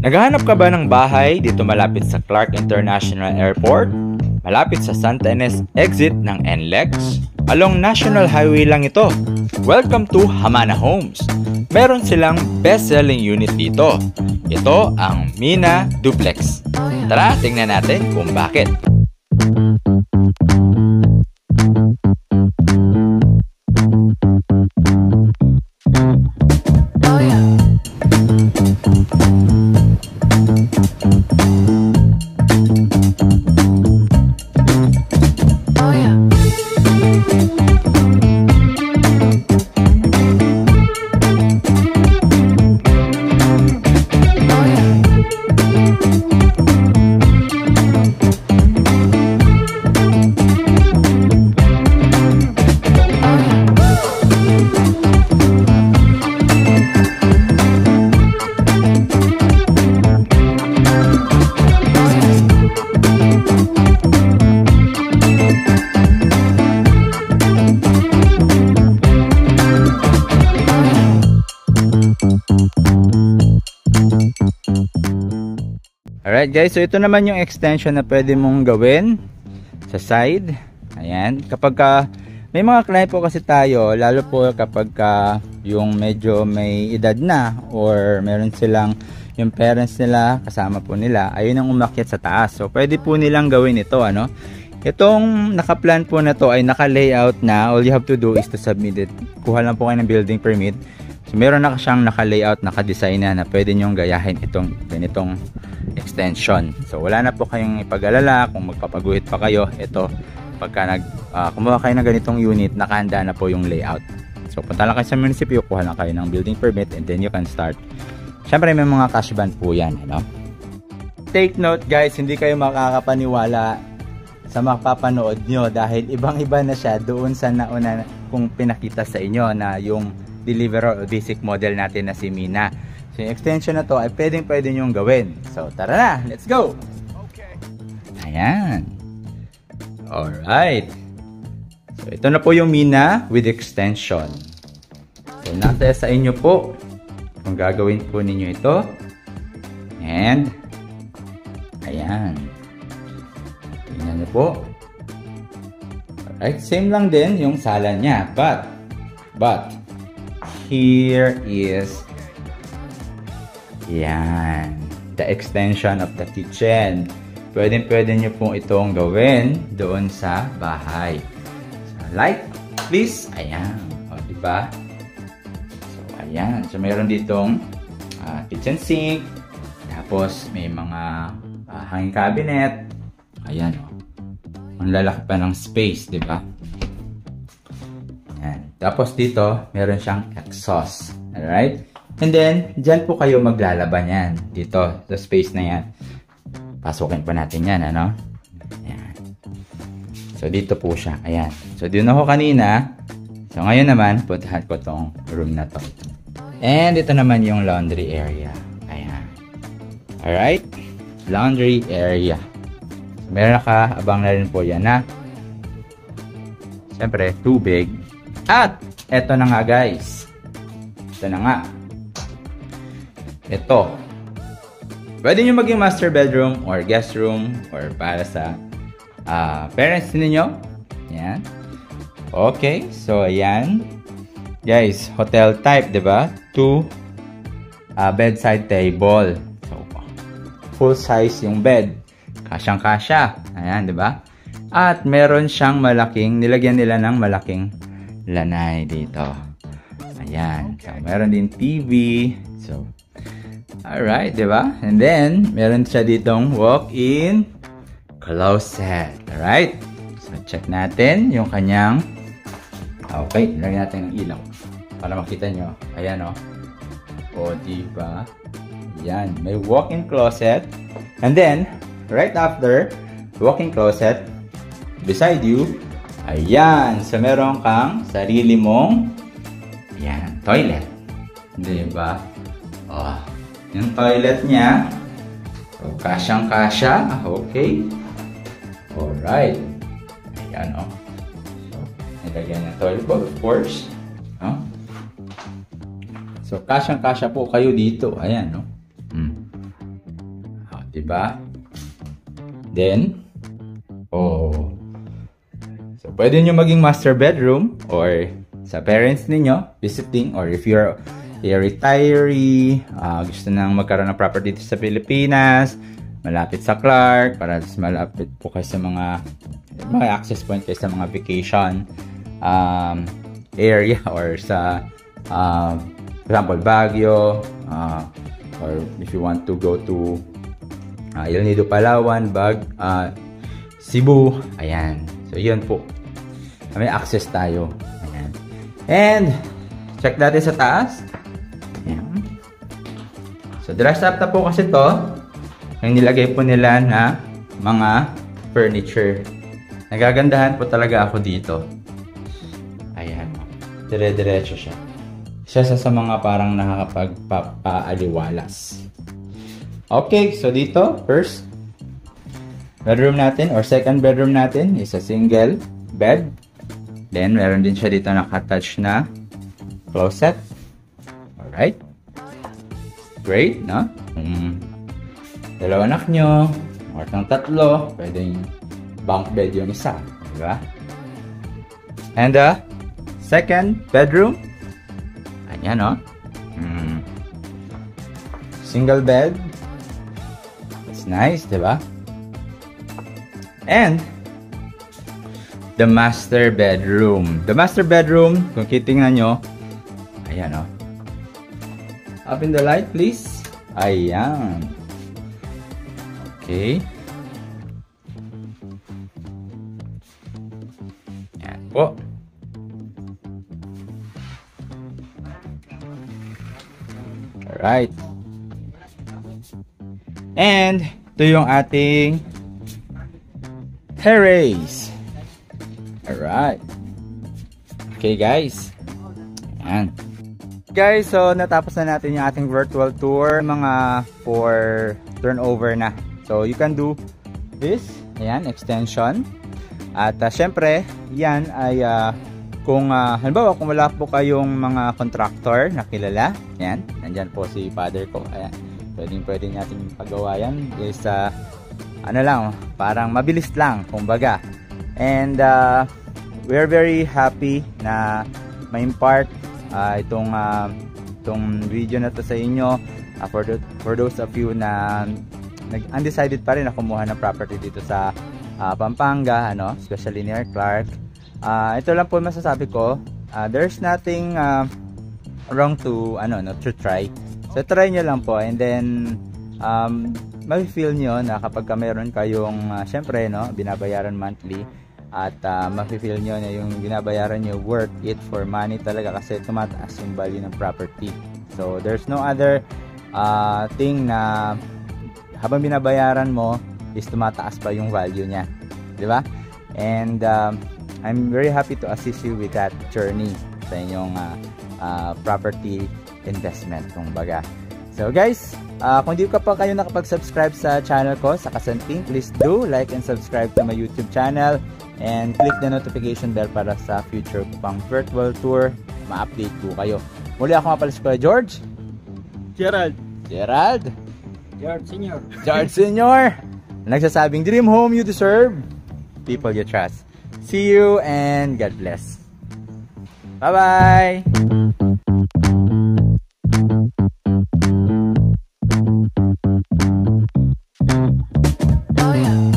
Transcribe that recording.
Naghahanap ka ba ng bahay dito malapit sa Clark International Airport? Malapit sa Santa Ynez exit ng NLEX? Along National Highway lang ito. Welcome to Hamana Homes. Meron silang best-selling unit dito. Ito ang Mina Duplex. Tara, tingnan natin kung bakit. Alright guys, so ito naman yung extension na pwede mong gawin sa side. Ayan, kapag may mga client po kasi tayo, lalo po kapag yung medyo may edad na or meron silang yung parents nila, kasama po nila, ayun ang umakyat sa taas. So pwede po nilang gawin ito, ano. Itong nakaplan po na to ay naka-layout na. All you have to do is to submit it. Kuha lang po kayo ng building permit. So meron na siyang naka-layout, naka-design na pwede nyong gayahin itong ganitong extension. So wala na po kayong ipag-alala kung magpapaguhit pa kayo. Ito, pagka kumuha kayo ng ganitong unit, nakahanda na po yung layout. So punta lang kayo sa munisipyo, kuha lang kayo ng building permit and then you can start. Syempre may mga cash band po yan, ano? Take note guys, hindi kayo makakapaniwala sa mapapanood nyo dahil ibang-iba na siya doon sa nauna kung pinakita sa inyo na yung deliverer o basic model natin na si Mina. So yung extension na to ay pwede nyong gawin. So tara na, let's go! Ayan. Alright. So ito na po yung Mina with extension. So nasa sa inyo po kung gagawin po ninyo ito. And ayan. Tingnan nyo po. Alright, same lang din yung sala niya. But here is yan, the extension of the kitchen. Pwede nyo pong itong gawin doon sa bahay. So, like, please. Ayan. O, diba? So, ayan. So, mayroon ditong kitchen sink. Tapos, may mga hanging cabinet. Ayan. O. Ang lalaki pa ng space, diba? Ayan. Tapos, dito, meron siyang exhaust. Alright? And then, dyan po kayo maglalaban yan. Dito, sa space na yan. Pasukin pa natin yan, ano? Ayan. So, dito po siya. Ayan. So, doon ako kanina. So, ngayon naman, puntahan ko tong room na to. And, ito naman yung laundry area. Ayan. Alright? Laundry area. So, meron abang na rin po yan, ha? Siyempre, tubig. At, eto na nga, guys. Ito na nga. Ito. Pwede nyo maging master bedroom or guest room or para sa parents ninyo. Yan. Okay. So, ayan. Guys, hotel type, diba? 2 bedside table. So, full size yung bed. Kasyang-kasya. Ayan, diba? At meron siyang nilagyan nila ng malaking lanay dito. Ayan. So, meron din TV. So, alright, diba? And then, meron siya ditong walk-in closet. Alright? So, check natin yung kanyang okay, lagyan natin ng ilaw para makita nyo. Ayan, o. O, diba? Ayan. May walk-in closet. And then, right after walk-in closet, beside you, ayan. So, meron kang sarili mong ayan, toilet. Diba? Oh. Yung toilet niya. So, kasyang-kasya. Okay. Alright. Ayan, o. So, nilagyan ng toilet bowl, of course. No? So, kasyang-kasya po kayo dito. Ayan, no? Diba? Then, so pwede nyo maging master bedroom or sa parents ninyo, visiting, or if you're a retiree, gusto nang magkaroon ng property dito sa Pilipinas, malapit sa Clark, para malapit po kayo sa mga access point kayo sa mga vacation area, or sa for example Baguio, or if you want to go to El Nido, Palawan, Cebu, ayan. So yun po, may access tayo, ayan. And check natin sa taas, ayan. So dress up na po kasi to, yung nilagay po nila na mga furniture. Nagagandahan po talaga ako dito. Ayan. Dire-diretso siya. Isa sa mga parang nakakapagpaaliwalas. Okay, so dito, first bedroom natin or second bedroom natin is a single bed. Then, meron din siya dito naka-attach na closet. Alright. Great, no? Dalawa anak nyo, or tatlo, pwedeng bunk bed yung isa, diba? And the second bedroom, ayan, no? Single bed. It's nice, diba? And the master bedroom. The master bedroom, kung titingnan nyo, ayan, no? Up in the light, please. Ayan. Okay. Ayan po. Alright. And ito yung ating terrace. Alright. Okay, guys. Ayan. Guys, so natapos na natin yung ating virtual tour. Mga for turnover na. So you can do this. Ayan, extension. At syempre, yan ay kung halimbawa kung wala po kayong mga contractor na kilala, yan, nandyan po si father ko. Ayan, pwede natin pagawa yan. Is ano lang, parang mabilis lang, kumbaga. And we're very happy na ma-impart itong video na to sa inyo, for those of you na undecided pa rin na kumuha ng property dito sa Pampanga, ano, especially near Clark. Ito lang po masasabi ko, there's nothing wrong to to try. So try nyo lang po, and then ma-feel nyo na kapag meron kayong syempre, no, binabayaran monthly, at ma-feel nyo na yung binabayaran nyo worth it for money talaga, kasi tumataas yung value ng property. So there's no other thing na habang binabayaran mo is tumataas pa yung value niya, di ba? And I'm very happy to assist you with that journey sa inyong property investment, kumbaga. So guys, kung di ka pa kayo nakapag-subscribe sa channel ko, sa Kasanting, please do like and subscribe to my YouTube channel, and click the notification bell para sa future pang virtual tour, ma-update po kayo. Muli ako nga pala si Kuya George. Gerald Senior. George Senior. Nagsasabing, dream home you deserve, people you trust. See you and God bless. Bye-bye. Oh yeah.